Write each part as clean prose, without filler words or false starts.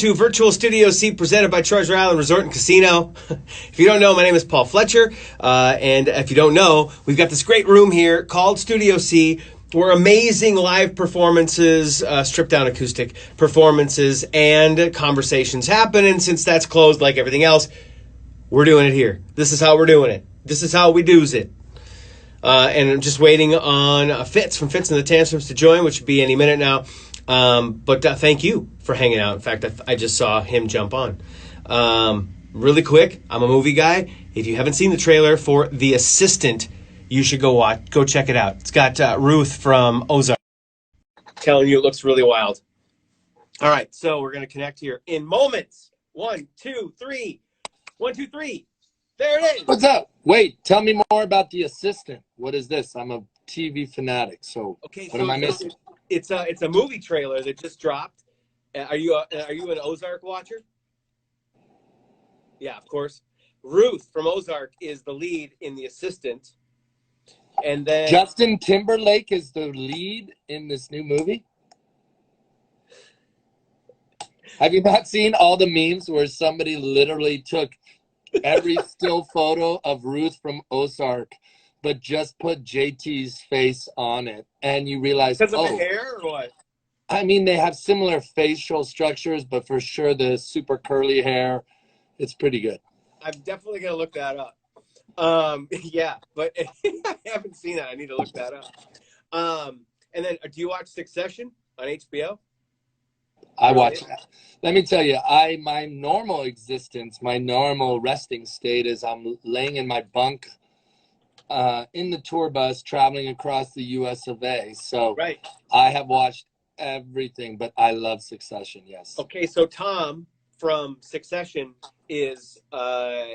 To Virtual Studio C presented by Treasure Island Resort and Casino. If you don't know, my name is Paul Fletcher, and if you don't know, we've got this great room here called Studio C where amazing live performances, stripped down acoustic performances, and conversations happen. And since that's closed like everything else, we're doing it here. This is how we're doing it. This is how we do's it. And I'm just waiting on Fitz from Fitz and the Tantrums to join, which should be any minute now. But thank you for hanging out. In fact, I just saw him jump on. Really quick, I'm a movie guy. If you haven't seen the trailer for The Assistant, you should go check it out. It's got Ruth from Ozark. Telling you, it looks really wild. All right, so we're going to connect here in moments. 1, 2, 3. 1, 2, 3. There it is. What's up? Wait, tell me more about The Assistant. What is this? I'm a TV fanatic, so what am I missing? It's a movie trailer that just dropped. Are you an Ozark watcher? Yeah, of course. Ruth from Ozark is the lead in The Assistant. And then Justin Timberlake is the lead in this new movie? Have you not seen all the memes where somebody literally took every still photo of Ruth from Ozark, but just put JT's face on it, and you realize, because of the hair or what? I mean, they have similar facial structures, but for sure the super curly hair, it's pretty good. I'm definitely gonna look that up. Yeah, but I haven't seen that. I need to look that up. And then, do you watch Succession on HBO? I watch that. Let me tell you, my normal existence, my normal resting state is I'm laying in my bunk in the tour bus traveling across the US of A. So right. I have watched everything, but I love Succession, yes. Okay, so Tom from Succession is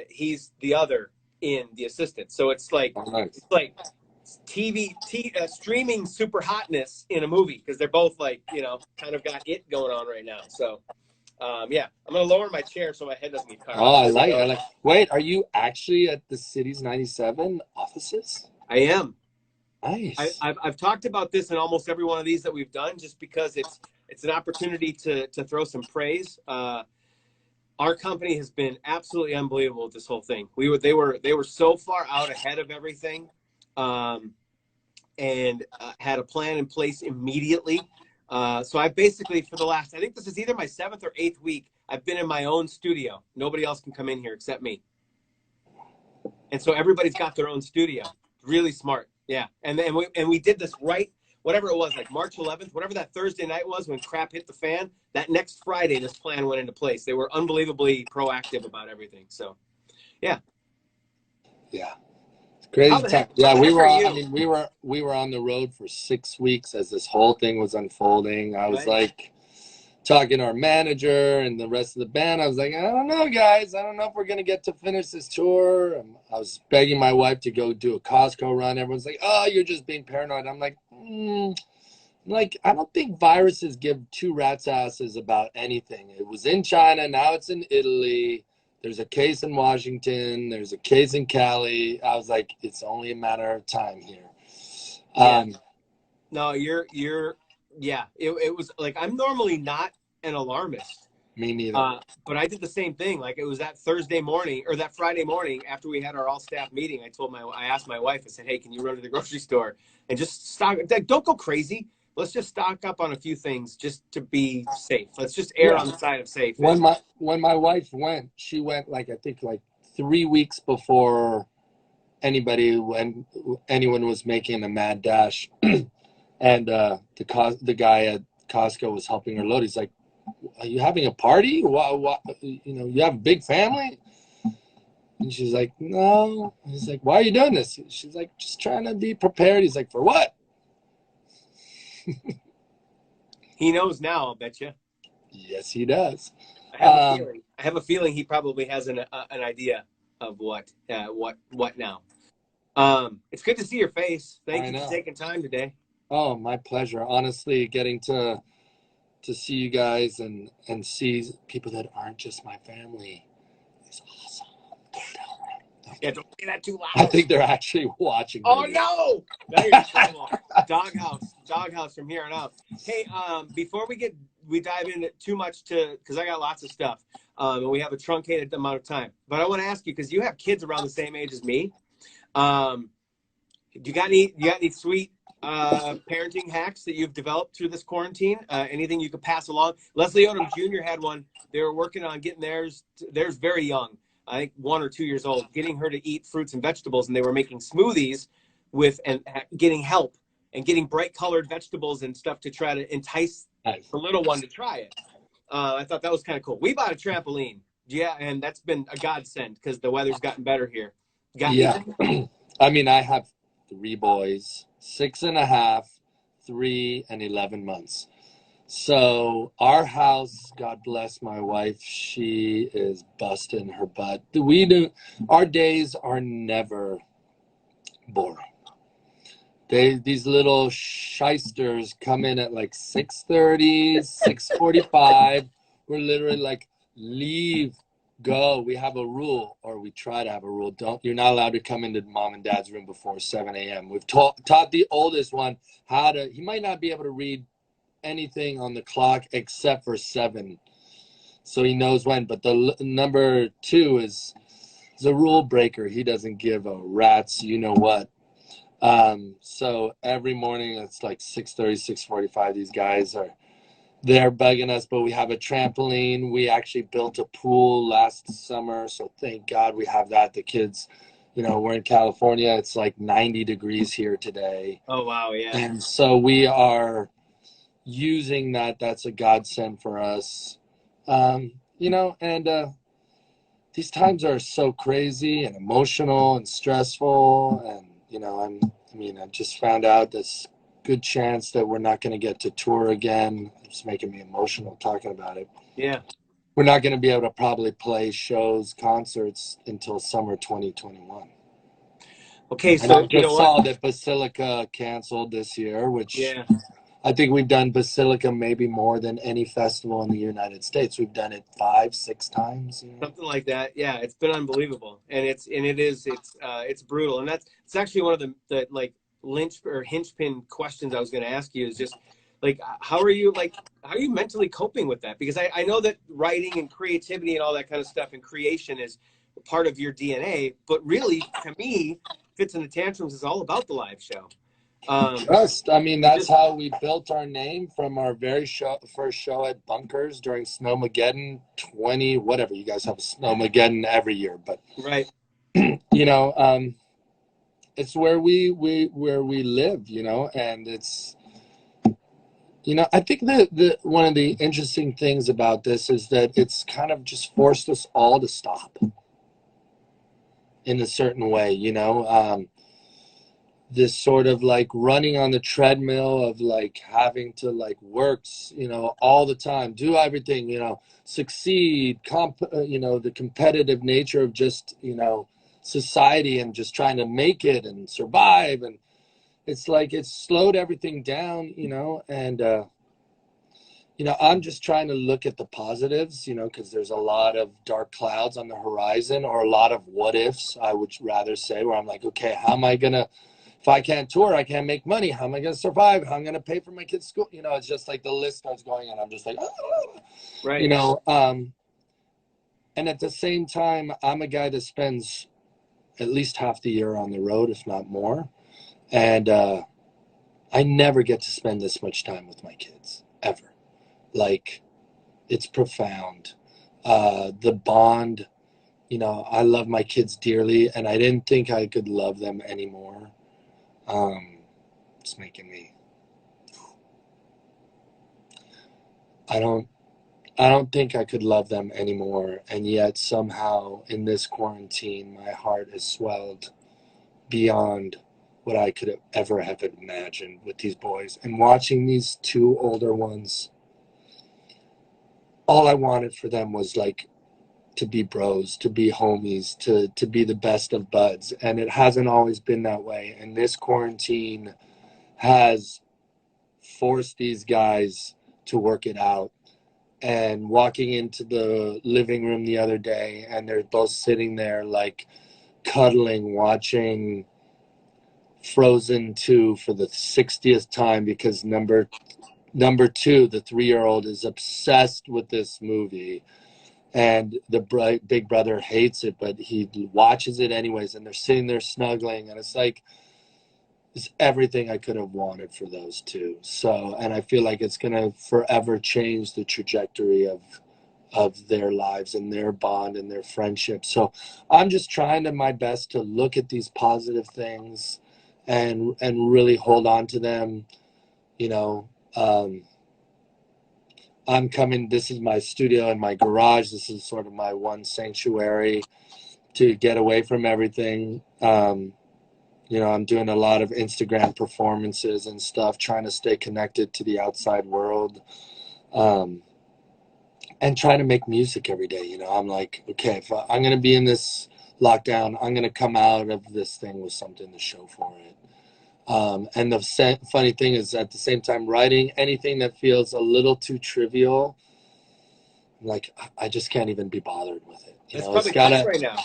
he's the other in The Assistant. So it's like it's like streaming super hotness in a movie, because they're both like, kind of got it going on right now. So yeah, I'm gonna lower my chair so my head doesn't get cut off. Oh, I like it. Wait, are you actually at the Cities 97 offices? I am. Nice. I've talked about this in almost every one of these that we've done, just because it's an opportunity to throw some praise. Our company has been absolutely unbelievable with this whole thing. They were so far out ahead of everything, and had a plan in place immediately. So I basically, for the last, I think this is either my 7th or 8th week, I've been in my own studio. Nobody else can come in here except me. And so everybody's got their own studio. Really smart. Yeah. And we did this right, whatever it was, like March 11th, whatever that Thursday night was when crap hit the fan, that next Friday, this plan went into place. They were unbelievably proactive about everything. So, yeah. Yeah. Crazy time. Yeah, we were on the road for 6 weeks as this whole thing was unfolding. I was like talking to our manager and the rest of the band. I was like, I don't know, guys. I don't know if we're gonna get to finish this tour. And I was begging my wife to go do a Costco run. Everyone's like, oh, you're just being paranoid. I'm like, I don't think viruses give two rat's asses about anything. It was in China, now it's in Italy. There's a case in Washington. There's a case in Cali. I was like, it's only a matter of time here. No, it was like, I'm normally not an alarmist. Me neither. But I did the same thing. Like, it was that Thursday morning or that Friday morning after we had our all staff meeting. I asked my wife, I said, hey, can you run to the grocery store and just stock, like, don't go crazy. Let's just stock up on a few things just to be safe. Let's just err on the side of safe. When my wife went, she went I think 3 weeks before anyone was making a mad dash. And the guy at Costco was helping her load. He's like, are you having a party? What, you have a big family? And she's like, no. And he's like, why are you doing this? She's like, just trying to be prepared. He's like, for what? He knows now, I'll bet you. Yes, he does. I have a feeling he probably has an idea of what now. It's good to see your face. Thank you for taking time today. Oh, my pleasure. Honestly, getting to see you guys and see people that aren't just my family is awesome. Yeah, don't say that too loud. I think they're actually watching. Oh, no! Now you're in trouble. Doghouse from here on out. Hey, before we get we dive into too much because I got lots of stuff, and we have a truncated amount of time. But I want to ask you, because you have kids around the same age as me. Do you got any sweet parenting hacks that you've developed through this quarantine? Anything you could pass along? Leslie Odom Jr. had one. They were working on getting theirs very young. I think 1 or 2 years old, getting her to eat fruits and vegetables, and they were making smoothies and getting help and getting bright colored vegetables and stuff to try to entice the little one to try it. I thought that was kind of cool. We bought a trampoline. Yeah, and that's been a godsend because the weather's gotten better here. Yeah. I mean, I have 3 boys, 6.5, 3, and 11 months. So our house, God bless my wife, she is busting her butt. Our days are never boring. These little shysters come in at like 6:30, 6:45. We're literally like, leave, go. We have a rule, or we try to have a rule. You're not allowed to come into mom and dad's room before 7 a.m. We've taught the oldest one he might not be able to read anything on the clock except for 7. So he knows when. But the number 2 is a rule breaker. He doesn't give a rat's you know what. So every morning it's like 6:30, 6:45. These guys they're bugging us, but we have a trampoline. We actually built a pool last summer, so thank God we have that. The kids, we're in California. It's like 90 degrees here today. Oh wow, yeah. And so we are using that. That's a godsend for us. And these times are so crazy and emotional and stressful, and I just found out this good chance that we're not going to get to tour again. It's making me emotional talking about it. Yeah. We're not going to be able to probably play shows, concerts until summer 2021. Okay, so I just saw that Basilica canceled this year, which I think we've done Basilica maybe more than any festival in the United States. We've done it 5-6 times. Something like that. Yeah, it's been unbelievable, and it's brutal, and it's actually one of the like hinge-pin questions I was going to ask you is just like how are you mentally coping with that? Because I know that writing and creativity and all that kind of stuff and creation is part of your DNA, but really to me, Fitz and the Tantrums is all about the live show. Trust. I mean, that's how we built our name from our first show at Bunkers during Snowmageddon 20, whatever. You guys have a Snowmageddon every year, but right. It's where we live, and it's, I think the one of the interesting things about this is that it's kind of just forced us all to stop in a certain way, this sort of like running on the treadmill of like having to like work, all the time, do everything, succeed, the competitive nature of just, society and just trying to make it and survive. And it's like, it's slowed everything down, and, I'm just trying to look at the positives, because there's a lot of dark clouds on the horizon, or a lot of what ifs, I would rather say, where I'm like, okay, how am I going to, if I can't tour, I can't make money. How am I going to survive? How am I going to pay for my kids' school? It's just like the list starts going and I'm just like, oh. Right. And at the same time, I'm a guy that spends at least half the year on the road, if not more. And I never get to spend this much time with my kids, ever. Like, it's profound. The bond, I love my kids dearly, and I didn't think I could love them anymore. It's making me, I don't think I could love them anymore. And yet somehow in this quarantine, my heart has swelled beyond what I could ever have imagined with these boys. And watching these 2 older ones, all I wanted for them was like to be bros, to be homies, to be the best of buds. And it hasn't always been that way. And this quarantine has forced these guys to work it out. And walking into the living room the other day, and they're both sitting there like cuddling, watching Frozen 2 for the 60th time because number number 2, the 3-year-old, is obsessed with this movie. And the big brother hates it, but he watches it anyways. And they're sitting there snuggling. And it's like, it's everything I could have wanted for those two. So, and I feel like it's going to forever change the trajectory of their lives and their bond and their friendship. So I'm just trying to my best to look at these positive things and really hold on to them. You know, I'm coming, this is my studio in my garage. This is sort of my one sanctuary to get away from everything. You know, I'm doing a lot of Instagram performances and stuff, trying to stay connected to the outside world, and trying to make music every day. You know, I'm like, okay, if I'm going to be in this lockdown, I'm going to come out of this thing with something to show for it. And the funny thing is, at the same time, writing anything that feels a little too trivial, like, I just can't even be bothered with it. You That's know, probably tough right now.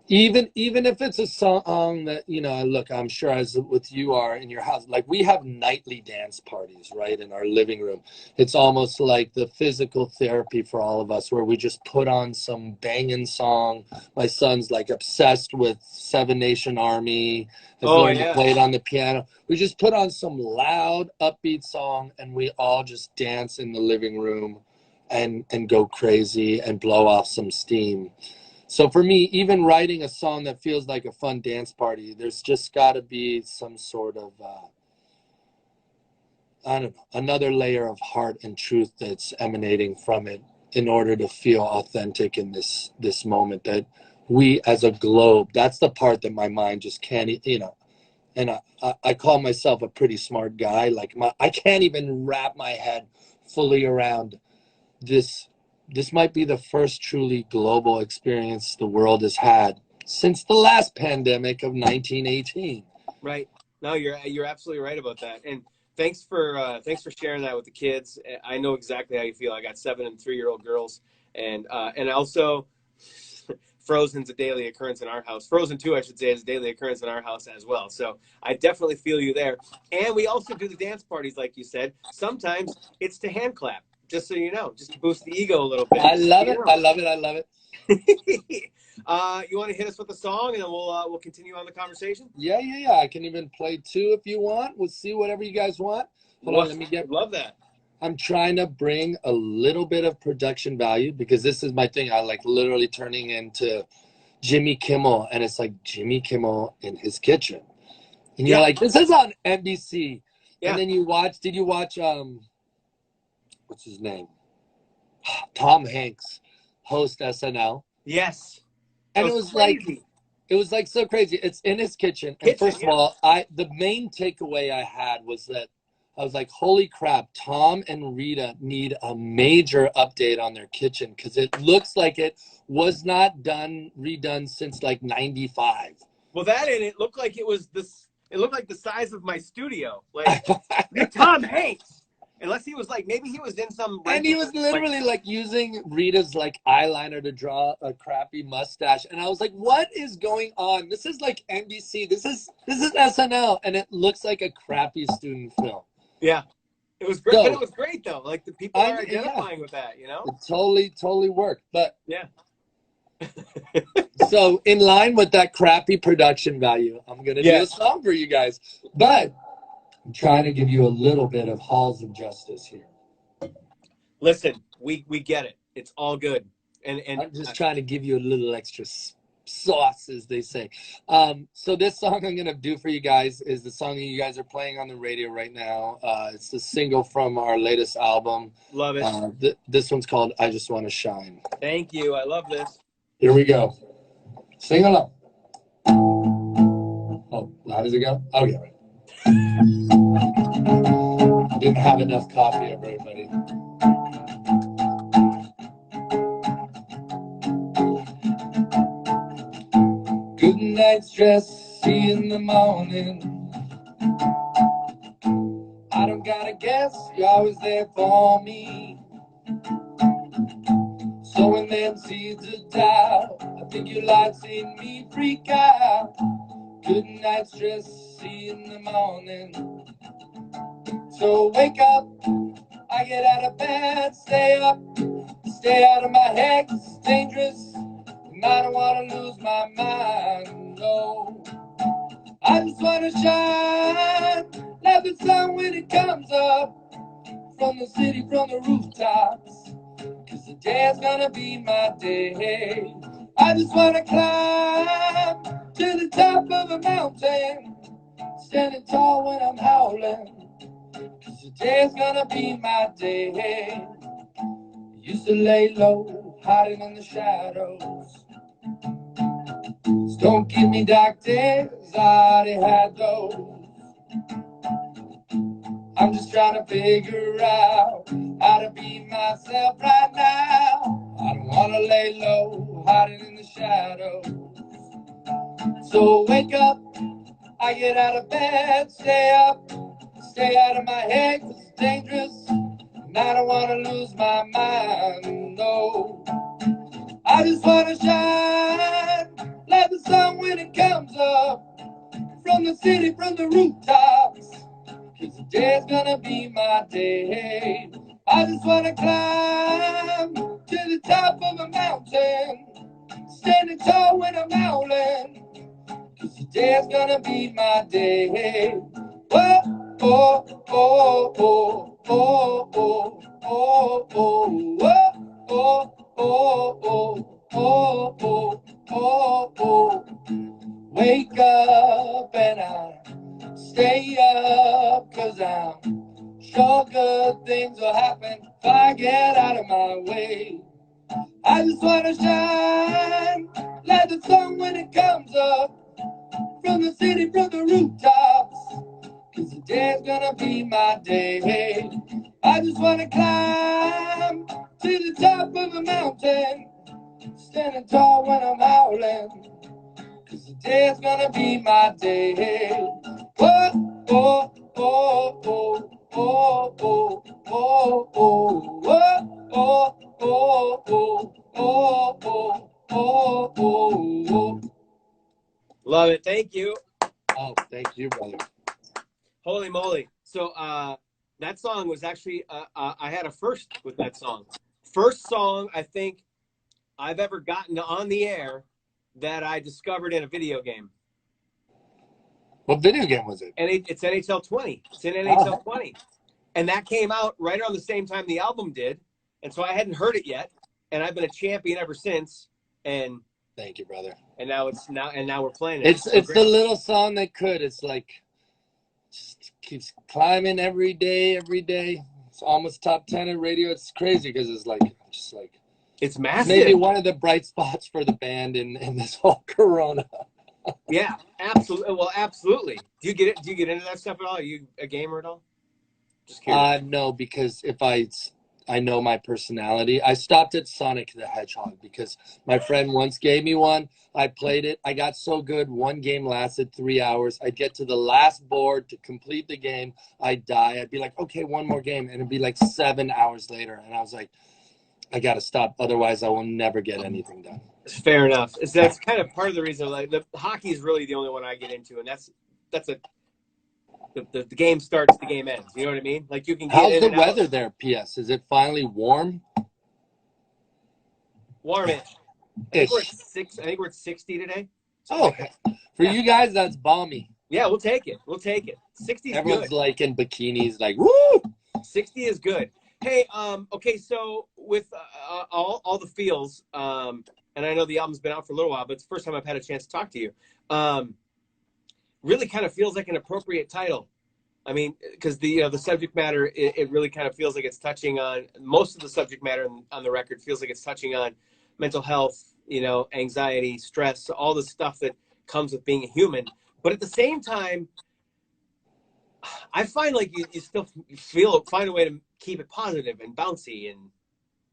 Even if it's a song that, you know, look, I'm sure as with you are in your house, like we have nightly dance parties, right, in our living room. It's almost like the physical therapy for all of us, where we just put on some banging song. My son's like obsessed with Seven Nation Army, has learned to play it on the piano. We just put on some loud, upbeat song, and we all just dance in the living room and go crazy and blow off some steam. So for me, even writing a song that feels like a fun dance party, there's just got to be some sort of, I don't know, another layer of heart and truth that's emanating from it in order to feel authentic in this moment that we as a globe, that's the part that my mind just can't, you know, and I call myself a pretty smart guy. Like I can't even wrap my head fully around this. This might be the first truly global experience the world has had since the last pandemic of 1918. Right. No, you're absolutely right about that. And thanks for sharing that with the kids. I know exactly how you feel. I got 7 and 3-year-old girls, and also Frozen's a daily occurrence in our house. Frozen 2, I should say, is a daily occurrence in our house as well. So I definitely feel you there. And we also do the dance parties, like you said. Sometimes it's to hand clap. Just so you know, just to boost the ego a little bit. I love it. I love it. I love it. You want to hit us with a song, and then we'll continue on the conversation? Yeah. I can even play 2 if you want. We'll see whatever you guys want. Hold on, let me get. Love that. I'm trying to bring a little bit of production value, because this is my thing. I like literally turning into Jimmy Kimmel, and it's like Jimmy Kimmel in his kitchen, and you're like, this is on NBC. Yeah. And then did you watch what's his name? Tom Hanks host SNL. Yes. And it was like so crazy. It's in his kitchen. And first of all, the main takeaway I had was that I was like, holy crap, Tom and Rita need a major update on their kitchen, because it looks like it was not redone since like 95. Well, that and it looked like it looked like the size of my studio. Like Tom Hanks. Unless he was like, maybe he was in some. And he was literally like using Rita's like eyeliner to draw a crappy mustache. And I was like, what is going on? This is like NBC. This is SNL. And it looks like a crappy student film. Yeah. It was great. But it was great though. Like the people are identifying with that, you know? It totally worked. But yeah. So in line with that crappy production value, I'm going to do a song for you guys. But I'm trying to give you a little bit of halls of justice here. Listen, we get it. It's all good. And I'm just trying to give you a little extra sauce, as they say. So this song I'm going to do for you guys is the song that you guys are playing on the radio right now. It's the single from our latest album. Love it. This one's called I Just Want to Shine. Thank you. I love this. Here we go. Sing along. Oh, how does it go? Oh, yeah, right. Didn't have enough coffee, everybody. Good night's dress, see you in the morning. I don't gotta guess, you're always there for me. Sowing them seeds of doubt, I think you like seeing me freak out. Good night's dress, see you in the morning. So wake up, I get out of bed, stay up, stay out of my head, 'cause it's dangerous, and I don't want to lose my mind, no. I just want to shine like the sun when it comes up from the city, from the rooftops, 'cause today's gonna be my day. I just want to climb to the top of a mountain, standing tall when I'm howling, 'cause today's gonna be my day. Used to lay low, hiding in the shadows. So don't give me dark days, I already had those. I'm just trying to figure out how to be myself right now. I don't want to lay low, hiding in the shadows. So wake up, I get out of bed, stay up, stay out of my head, 'cause it's dangerous, and I don't want to lose my mind, no. I just want to shine like the sun when it comes up from the city, from the rooftops, 'cause today's gonna be my day. I just wanna climb to the top of a mountain, standing tall when I'm howling, 'cause today's gonna be my day. Whoa, oh, oh, oh, oh, oh, oh, oh, whoa, oh, oh, oh, oh, oh, oh, oh. Wake up and I stay up, 'cause I'm sure good things will happen if I get out of my way. I just wanna shine like the sun when it comes up from the city, from the rooftops, 'cause today's gonna be my day. I just wanna climb to the top of a mountain, standing tall when I'm howling, 'cause today's gonna be my day. Whoa, oh, oh, oh, oh, oh, oh, oh, whoa, oh, oh, oh, oh, oh, oh, oh, oh. Love it. Thank you. Oh, thank you, brother. Holy moly. So that song was actually, I had a first with that song. First song I think I've ever gotten on the air that I discovered in a video game. What video game was it? And it's NHL 20. It's in NHL 20. And that came out right around the same time the album did. And so I hadn't heard it yet. And I've been a champion ever since. And thank you, brother. And now we're playing it. It's the little song that could. It's like just keeps climbing every day, every day. It's almost top 10 at radio. It's crazy because it's like just like it's massive. Maybe one of the bright spots for the band in this whole Corona. Yeah, absolutely. Well, absolutely. Do you get it? Do you get into that stuff at all? Are you a gamer at all? Just curious. No, because if I know my personality. I stopped at Sonic the Hedgehog because my friend once gave me one. I played it. I got so good. One game lasted 3 hours. I'd get to the last board to complete the game. I'd die. I'd be like, okay, one more game. And it'd be like 7 hours later. And I was like, I got to stop. Otherwise, I will never get anything done. Fair enough. That's kind of part of the reason. Like the hockey is really the only one I get into. And that's the game starts, the game ends. You know what I mean? Like you can get How's the weather there, PS? Is it finally warm? Warmish. I think we're at 60 today. Oh, for you guys, that's balmy. Yeah, we'll take it. We'll take it. 60 is good. Everyone's like in bikinis, like, woo! 60 is good. Hey, okay, so with all the feels, and I know the album's been out for a little while, but it's the first time I've had a chance to talk to you. Really kind of feels like an appropriate title. I mean, because the subject matter, it really kind of feels like it's touching on most of the subject matter on the record feels like it's touching on mental health, anxiety, stress, all the stuff that comes with being a human. But at the same time, I find like you still find a way to keep it positive and bouncy and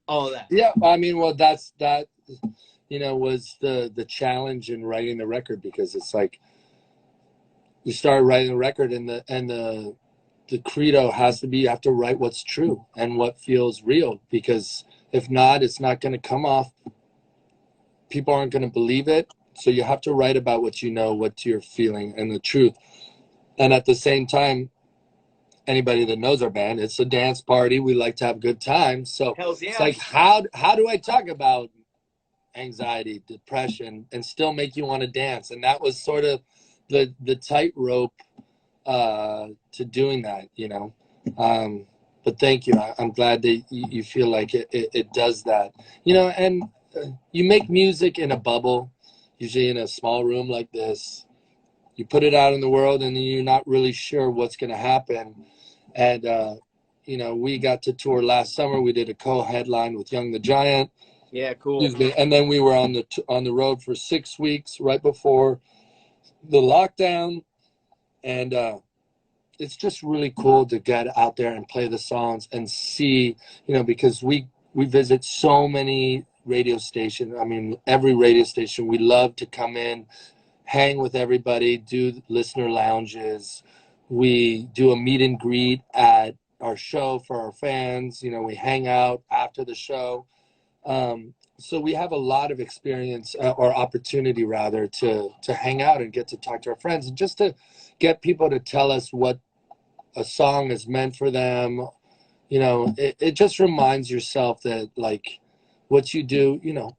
all of that. Yeah, I mean, well, that was the challenge in writing the record, because it's like you start writing the record and the credo has to be, you have to write what's true and what feels real, because if not, it's not going to come off. People aren't going to believe it. So you have to write about what you know, what you're feeling, and the truth. And at the same time, anybody that knows our band, it's a dance party. We like to have good times. So Hells yeah. It's like, how do I talk about anxiety, depression, and still make you want to dance? And that was sort of the tightrope to doing that, you know. But thank you. I'm glad that you feel like it does that, you know. And you make music in a bubble, usually in a small room like this. You put it out in the world, and you're not really sure what's going to happen. And you know, we got to tour last summer. We did a co-headline with Young the Giant. Yeah, cool. And then we were on the road for 6 weeks right before the lockdown, and it's just really cool to get out there and play the songs and see, you know, because we visit so many radio stations. I mean, every radio station. We love to come in, hang with everybody, do listener lounges. We do a meet and greet at our show for our fans. You know, we hang out after the show. So we have a lot of experience or opportunity rather to hang out and get to talk to our friends and just to get people to tell us what a song is meant for them. You know, it just reminds yourself that, like, what you do, you know,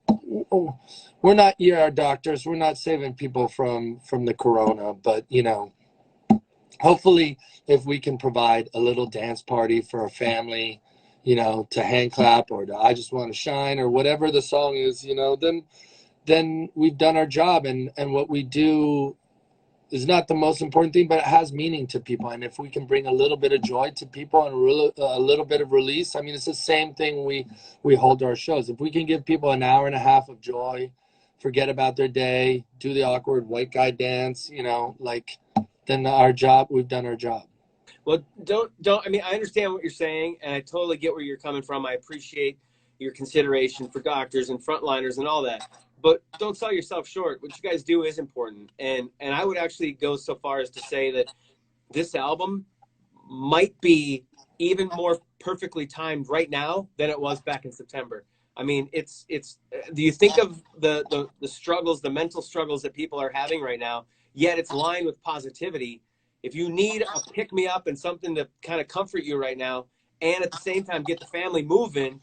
we're not ER doctors. We're not saving people from the corona, but, you know, hopefully if we can provide a little dance party for a family, you know, to hand clap or to I Just Want to Shine or whatever the song is, you know, then we've done our job. And what we do is not the most important thing, but it has meaning to people. And if we can bring a little bit of joy to people and a little bit of release, I mean, it's the same thing we hold our shows. If we can give people an hour and a half of joy, forget about their day, do the awkward white guy dance, you know, like, then we've done our job. Well, I mean, I understand what you're saying, and I totally get where you're coming from. I appreciate your consideration for doctors and frontliners and all that. But don't sell yourself short. What you guys do is important. And I would actually go so far as to say that this album might be even more perfectly timed right now than it was back in September. I mean, it's do you think of the struggles, the mental struggles that people are having right now, yet it's lined with positivity. If you need a pick me up and something to kind of comfort you right now, and at the same time get the family moving,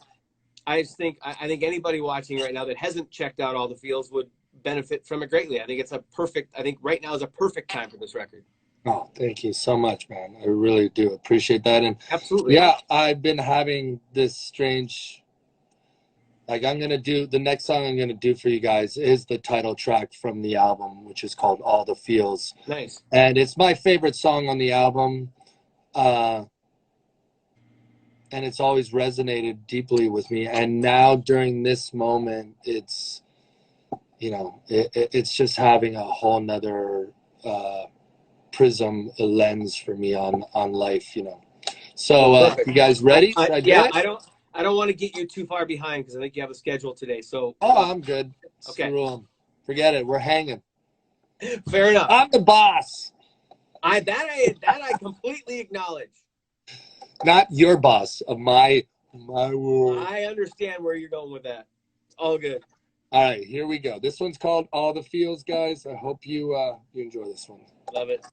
I think anybody watching right now that hasn't checked out All the Feels would benefit from it greatly. I think right now is a perfect time for this record. Oh, thank you so much, man. I really do appreciate that. And absolutely, yeah, I've been having this strange, like, the next song I'm gonna do for you guys is the title track from the album, which is called All the Feels. Nice. And it's my favorite song on the album. And it's always resonated deeply with me. And now during this moment, it's, you know, it's just having a whole nother prism, a lens for me on life, you know. So you guys ready? Yeah, I don't want to get you too far behind because I think you have a schedule today. So I'm good. Okay. Screw 'em. Forget it. We're hanging. Fair enough. I'm the boss. I completely acknowledge. Not your boss, of my world. I understand where you're going with that. It's all good. All right, here we go. This one's called All the Feels, guys. I hope you enjoy this one. Love it.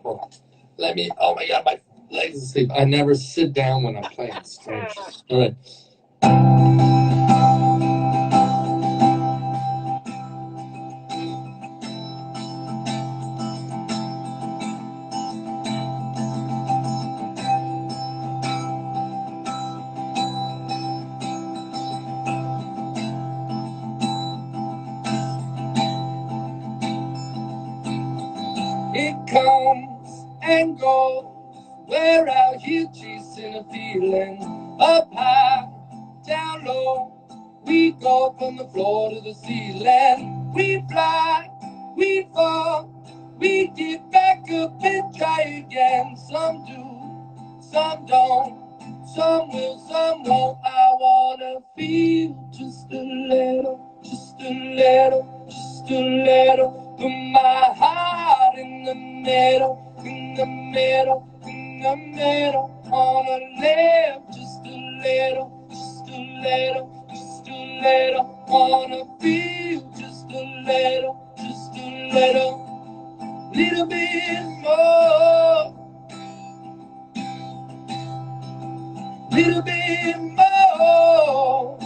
Oh my God, my legs asleep. I never sit down when I'm playing. It's strange. All right. It comes and goes. We're out here chasing a feeling. Up high, down low. We go from the floor to the ceiling. We fly, we fall. We get back up and try again. Some do, some don't. Some will, some won't. I wanna feel just a little, just a little, just a little. Put my heart in the middle, in the middle, in the middle. Wanna live just a little, just a little, just a little. Wanna feel just a little, just a little bit more. little bit more.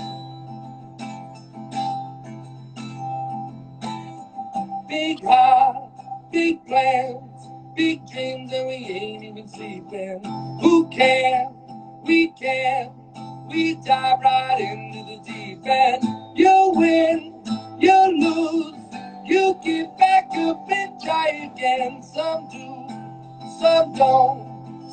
Big heart, big plans, big dreams, and we ain't even sleeping. Who can? We can. We dive right into the deep end. You win, you lose, you get back up and try again. Some do, some don't,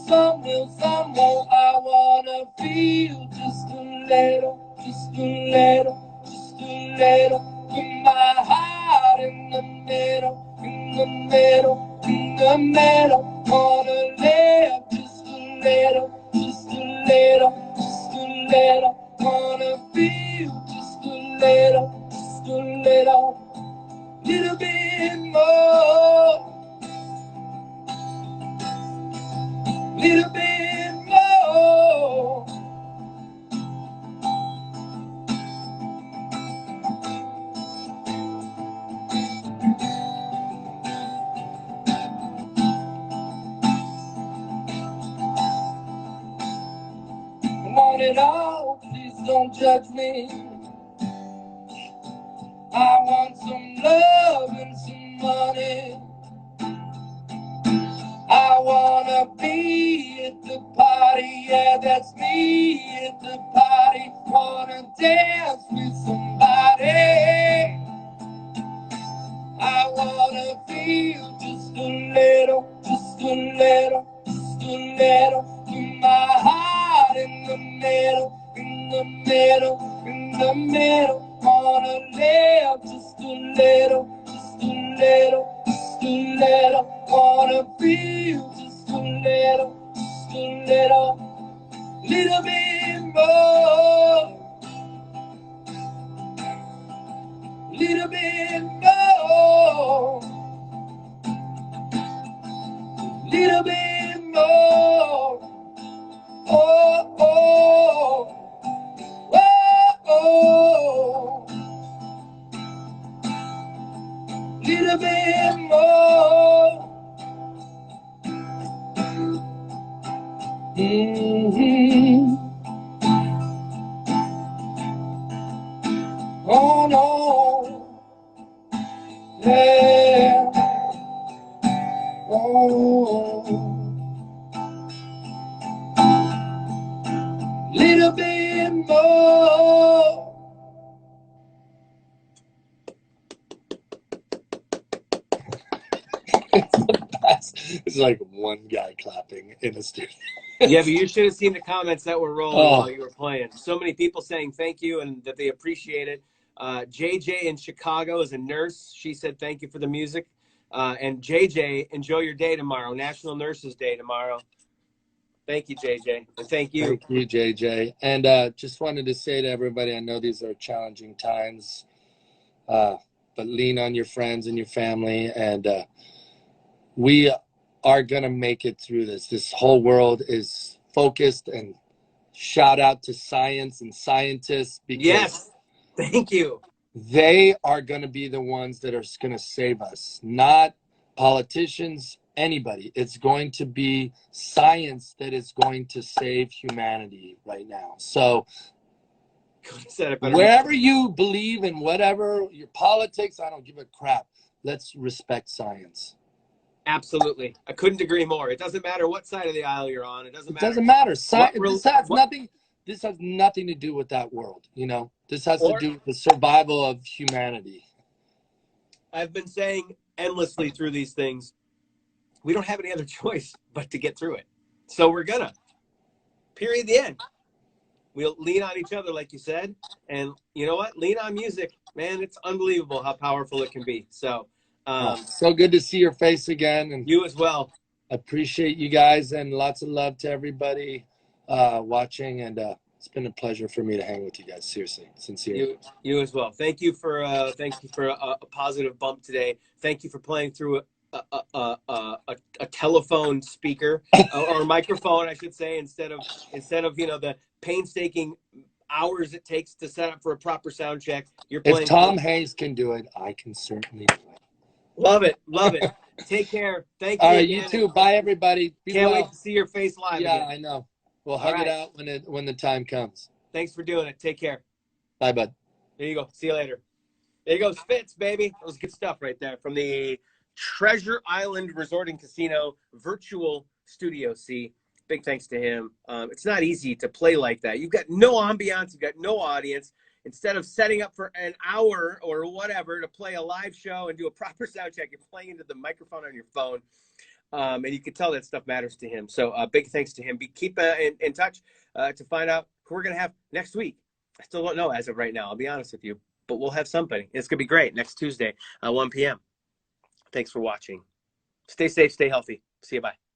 some will, some won't. I wanna feel just a little, just a little, just a little. Put my heart in the middle, in the middle, in the middle. Wanna live just a little, just a little, just a little. Wanna feel just a little, just a little bit more, little bit more. I want it all, please don't judge me. I want some love and some money. I wanna be at the party, yeah, that's me at the party. Wanna dance with somebody. I wanna feel just a little, just a little, just a little. Put my heart in the middle, in the middle, in the middle. Wanna live just a little, just a little, just a little. Wanna feel just a little, just a little bit more, little bit more. Little bit more, oh, oh, oh, oh, little bit more. Oh no, yeah, oh, little bit more. It's like one guy clapping in a studio. Yeah, but you should have seen the comments that were rolling while you were playing. So many people saying thank you and that they appreciate it. JJ in Chicago is a nurse. She said thank you for the music. And JJ, enjoy your day tomorrow, National Nurses Day tomorrow. Thank you, JJ. And thank you. Thank you, JJ. And just wanted to say to everybody, I know these are challenging times, but lean on your friends and your family. And we are going to make it through this. This whole world is focused, and shout out to science and scientists, because yes, thank you. They are going to be the ones that are going to save us, not politicians, anybody. It's going to be science that is going to save humanity right now. So wherever you believe in, whatever your politics, I don't give a crap. Let's respect science. Absolutely. I couldn't agree more. It doesn't matter what side of the aisle you're on. It doesn't matter. This has nothing to do with that world, you know. This has to do with the survival of humanity. I've been saying endlessly through these things, we don't have any other choice but to get through it. So we're gonna. Period. The end. We'll lean on each other, like you said. And you know what? Lean on music. Man, it's unbelievable how powerful it can be. So so good to see your face again. And you as well. Appreciate you guys, and lots of love to everybody watching. And it's been a pleasure for me to hang with you guys. Seriously, sincerely. You as well. Thank you for a positive bump today. Thank you for playing through a telephone speaker or microphone, I should say, instead of the painstaking hours it takes to set up for a proper sound check. You're playing. If Tom Hayes can do it, I can certainly do it. Love it. Take care. Thank you. All right, you too. Bye, everybody. Can't wait to see your face live. Yeah, again. I know. We'll hug it out when the time comes. Thanks for doing it. Take care. Bye, bud. There you go. See you later. There you go. Fitz, baby. That was good stuff right there from the Treasure Island Resort and Casino virtual Studio C. Big thanks to him. It's not easy to play like that. You've got no ambiance. You've got no audience. Instead of setting up for an hour or whatever to play a live show and do a proper sound check, you're playing into the microphone on your phone. And you can tell that stuff matters to him. So big thanks to him. Keep in touch to find out who we're going to have next week. I still don't know as of right now. I'll be honest with you. But we'll have somebody. It's going to be great next Tuesday, 1 p.m. Thanks for watching. Stay safe. Stay healthy. See you. Bye.